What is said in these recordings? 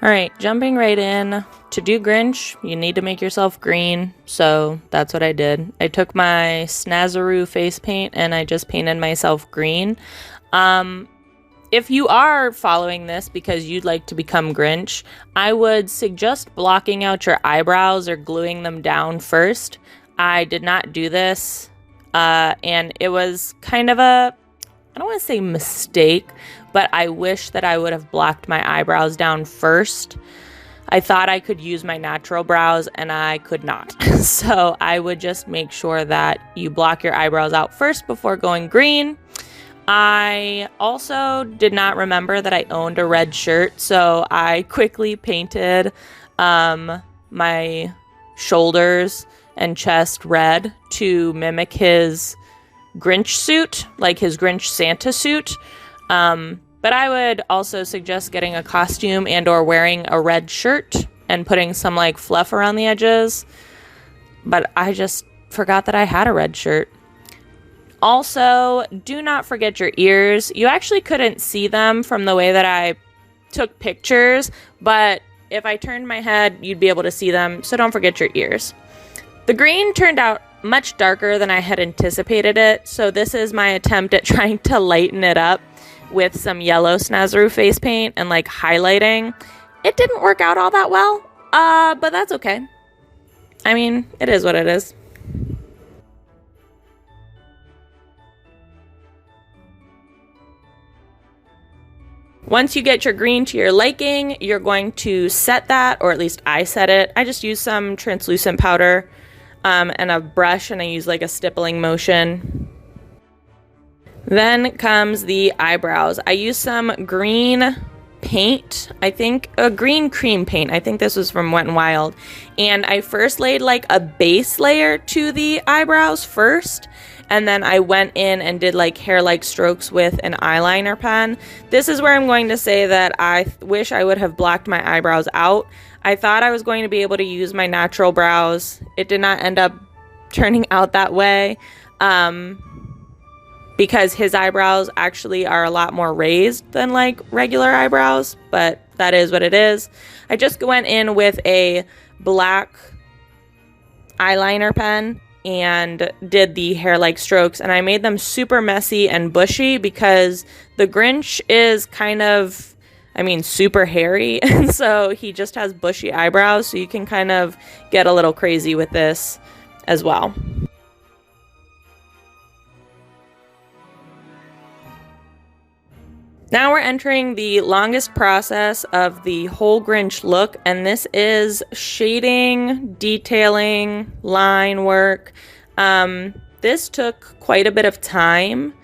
Alright, jumping right in. To do Grinch, you need to make yourself green, so that's what I did. I took my Snazaroo face paint and I just painted myself green. If you are following this because you'd like to become Grinch, I would suggest blocking out your eyebrows or gluing them down first. I did not do this, and it was kind of a, I don't want to say mistake, but I wish that I would have blocked my eyebrows down first. I thought I could use my natural brows and I could not. So I would just make sure that you block your eyebrows out first before going green. I also did not remember that I owned a red shirt, so I quickly painted my shoulders and chest red to mimic his Grinch suit, like his Grinch Santa suit. But I would also suggest getting a costume and or wearing a red shirt and putting some like fluff around the edges. But I just forgot that I had a red shirt. Also, do not forget your ears. You actually couldn't see them from the way that I took pictures, but if I turned my head, you'd be able to see them, so don't forget your ears. The green turned out much darker than I had anticipated it, so this is my attempt at trying to lighten it up with some yellow Snazaroo face paint and like highlighting. It didn't work out all that well, but that's okay. I mean, it is what it is. Once you get your green to your liking, you're going to set that, or at least I set it. I just use some translucent powder and a brush, and I use like a stippling motion. Then comes the eyebrows. I use some green paint, I think a green cream paint. I think this was from Wet n Wild. And I first laid like a base layer to the eyebrows first. And then I went in and did like hair-like strokes with an eyeliner pen. This is where I'm going to say that I wish I would have blocked my eyebrows out. I thought I was going to be able to use my natural brows. It did not end up turning out that way. Because his eyebrows actually are a lot more raised than like regular eyebrows, but that is what it is. I just went in with a black eyeliner pen and did the hair-like strokes, and I made them super messy and bushy because the Grinch is kind of, I mean, super hairy, and so he just has bushy eyebrows, so you can kind of get a little crazy with this as well. Now we're entering the longest process of the whole Grinch look, and this is shading, detailing, line work. This took quite a bit of time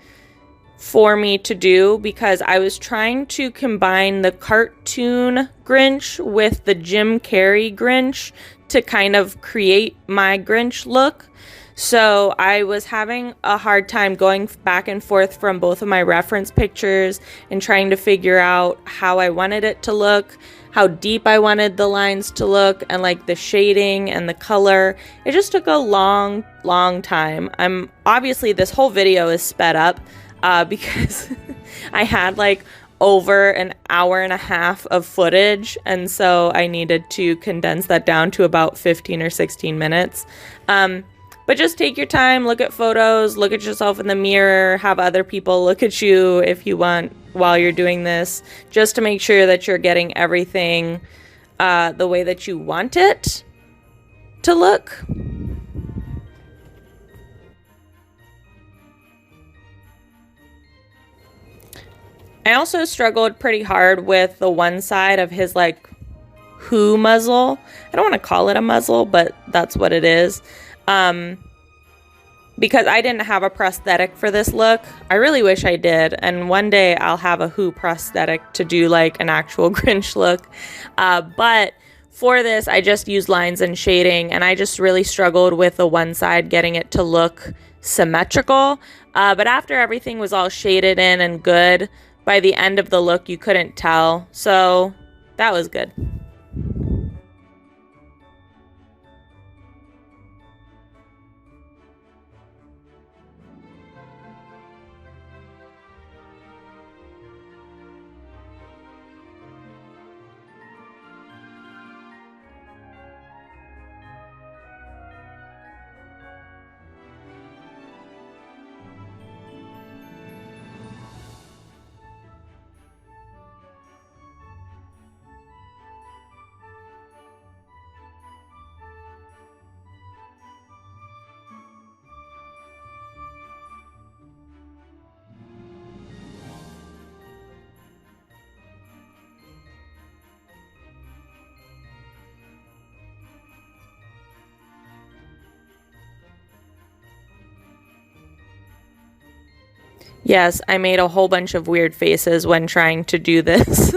for me to do because I was trying to combine the cartoon Grinch with the Jim Carrey Grinch to kind of create my Grinch look. So I was having a hard time going back and forth from both of my reference pictures and trying to figure out how I wanted it to look, how deep I wanted the lines to look, and like the shading and the color. It just took a long time. Obviously this whole video is sped up because I had like over an hour and a half of footage, and so I needed to condense that down to about 15 or 16 minutes. But just take your time, look at photos, look at yourself in the mirror, have other people look at you if you want while you're doing this, just to make sure that you're getting everything the way that you want it to look. I also struggled pretty hard with the one side of his like Who muzzle. I don't want to call it a muzzle, but that's what it is. Because I didn't have a prosthetic for this look. I really wish I did, and one day I'll have a Who prosthetic to do like an actual Grinch look. But for this, I just used lines and shading, and I just really struggled with the one side getting it to look symmetrical. But after everything was all shaded in and good, by the end of the look you couldn't tell, so that was good. Yes, I made a whole bunch of weird faces when trying to do this.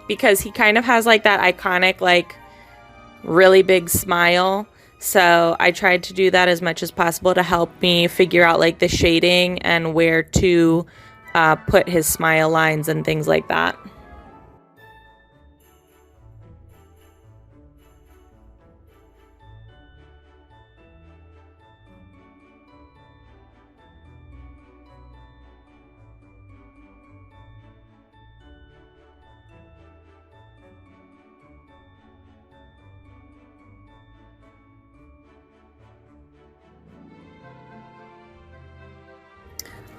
Because he kind of has like that iconic, like really big smile. So I tried to do that as much as possible to help me figure out like the shading and where to put his smile lines and things like that.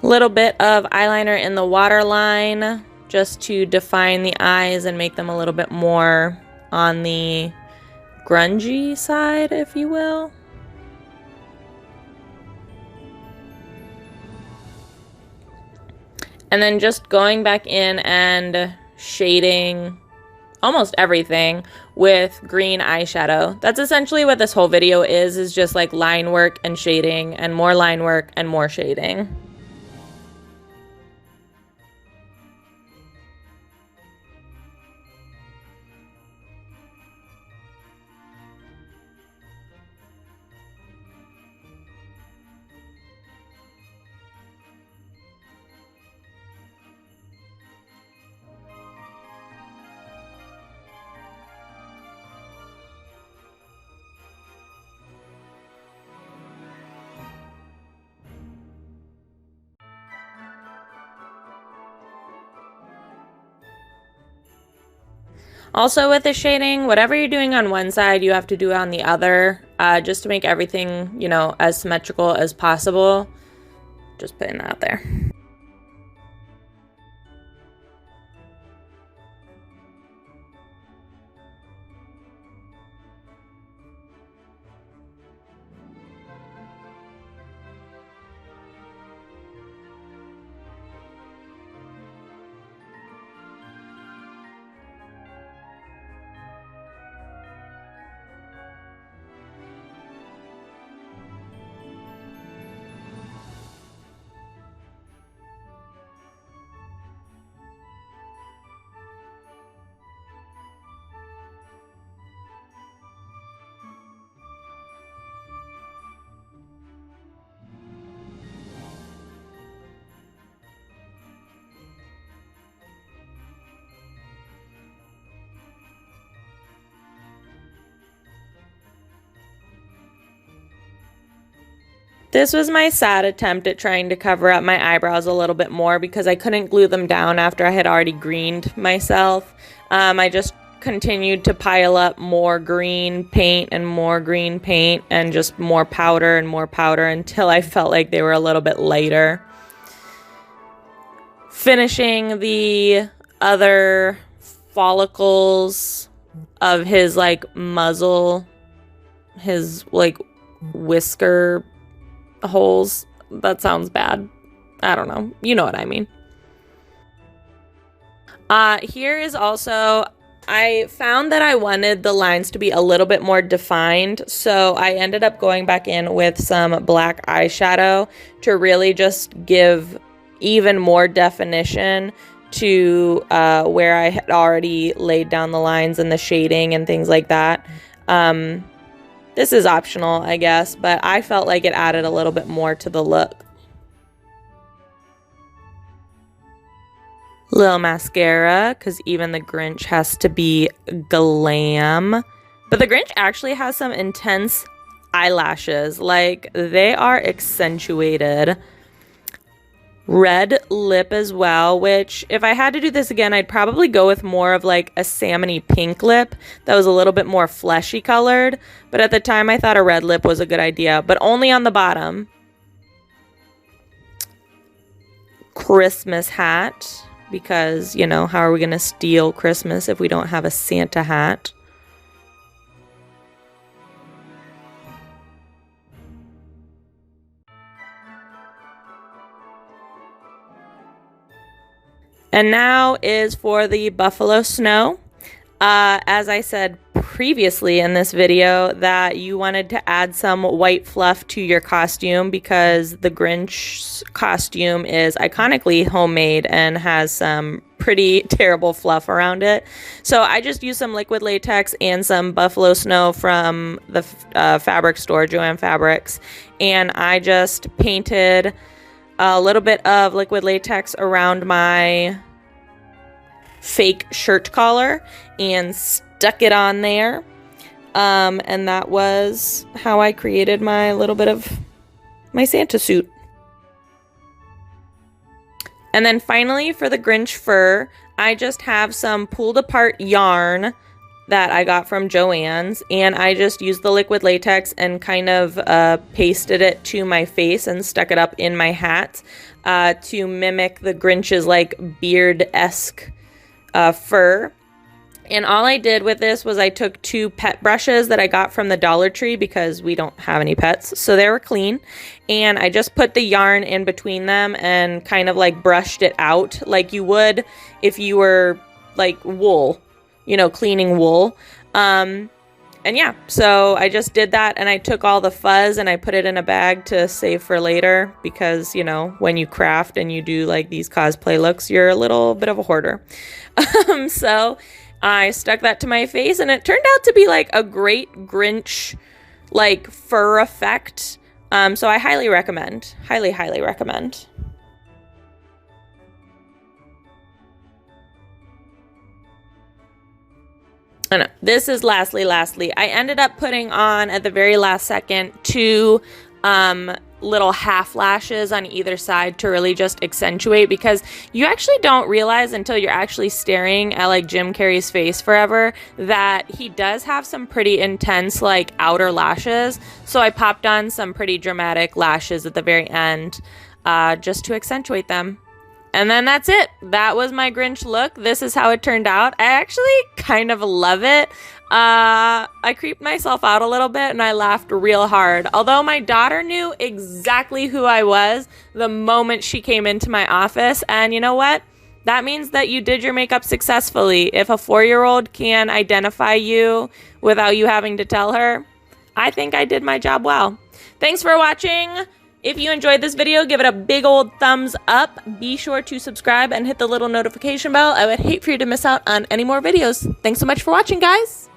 Little bit of eyeliner in the waterline just to define the eyes and make them a little bit more on the grungy side, if you will. And then just going back in and shading almost everything with green eyeshadow. That's essentially what this whole video is just like line work and shading and more line work and more shading. Also with the shading, whatever you're doing on one side, you have to do it on the other, just to make everything, you know, as symmetrical as possible. Just putting that out there. This was my sad attempt at trying to cover up my eyebrows a little bit more because I couldn't glue them down after I had already greened myself. I just continued to pile up more green paint and more green paint and just more powder and more powder until I felt like they were a little bit lighter. Finishing the other follicles of his like muzzle, his like whisker holes. That sounds bad. I don't know. You know what I mean. Here is also, I found that I wanted the lines to be a little bit more defined, so I ended up going back in with some black eyeshadow to really just give even more definition to where I had already laid down the lines and the shading and things like that. This is optional, I guess, but I felt like it added a little bit more to the look. Little mascara, because even the Grinch has to be glam. But the Grinch actually has some intense eyelashes. Like, they are accentuated. Red lip as well, which if I had to do this again, I'd probably go with more of like a salmony pink lip that was a little bit more fleshy colored. But at the time, I thought a red lip was a good idea, but only on the bottom. Christmas hat, because, you know, how are we going to steal Christmas if we don't have a Santa hat? And now is for the buffalo snow. As I said previously in this video that you wanted to add some white fluff to your costume because the Grinch costume is iconically homemade and has some pretty terrible fluff around it. So I just used some liquid latex and some buffalo snow from the fabric store, Joann Fabrics, and I just painted a little bit of liquid latex around my fake shirt collar and stuck it on there. And that was how I created my little bit of my Santa suit. And then finally for the Grinch fur, I just have some pulled apart yarn that I got from Joann's, and I just used the liquid latex and kind of pasted it to my face and stuck it up in my hat to mimic the Grinch's like beard-esque fur. And all I did with this was I took 2 pet brushes that I got from the Dollar Tree because we don't have any pets, so they were clean. And I just put the yarn in between them and kind of like brushed it out like you would if you were like wool, you know, cleaning wool. And yeah, so I just did that, and I took all the fuzz and I put it in a bag to save for later because, you know, when you craft and you do like these cosplay looks, you're a little bit of a hoarder. So I stuck that to my face, and it turned out to be like a great Grinch like fur effect. So I highly recommend, highly recommend. I know. This is lastly, I ended up putting on at the very last second 2 little half lashes on either side to really just accentuate, because you actually don't realize until you're actually staring at like Jim Carrey's face forever that he does have some pretty intense like outer lashes. So I popped on some pretty dramatic lashes at the very end just to accentuate them. And then that's it. That was my Grinch look. This is how it turned out. I actually kind of love it. I creeped myself out a little bit and I laughed real hard. Although my daughter knew exactly who I was the moment she came into my office. And you know what? That means that you did your makeup successfully. If a 4-year-old can identify you without you having to tell her, I think I did my job well. Thanks for watching. If you enjoyed this video, give it a big old thumbs up. Be sure to subscribe and hit the little notification bell. I would hate for you to miss out on any more videos. Thanks so much for watching, guys.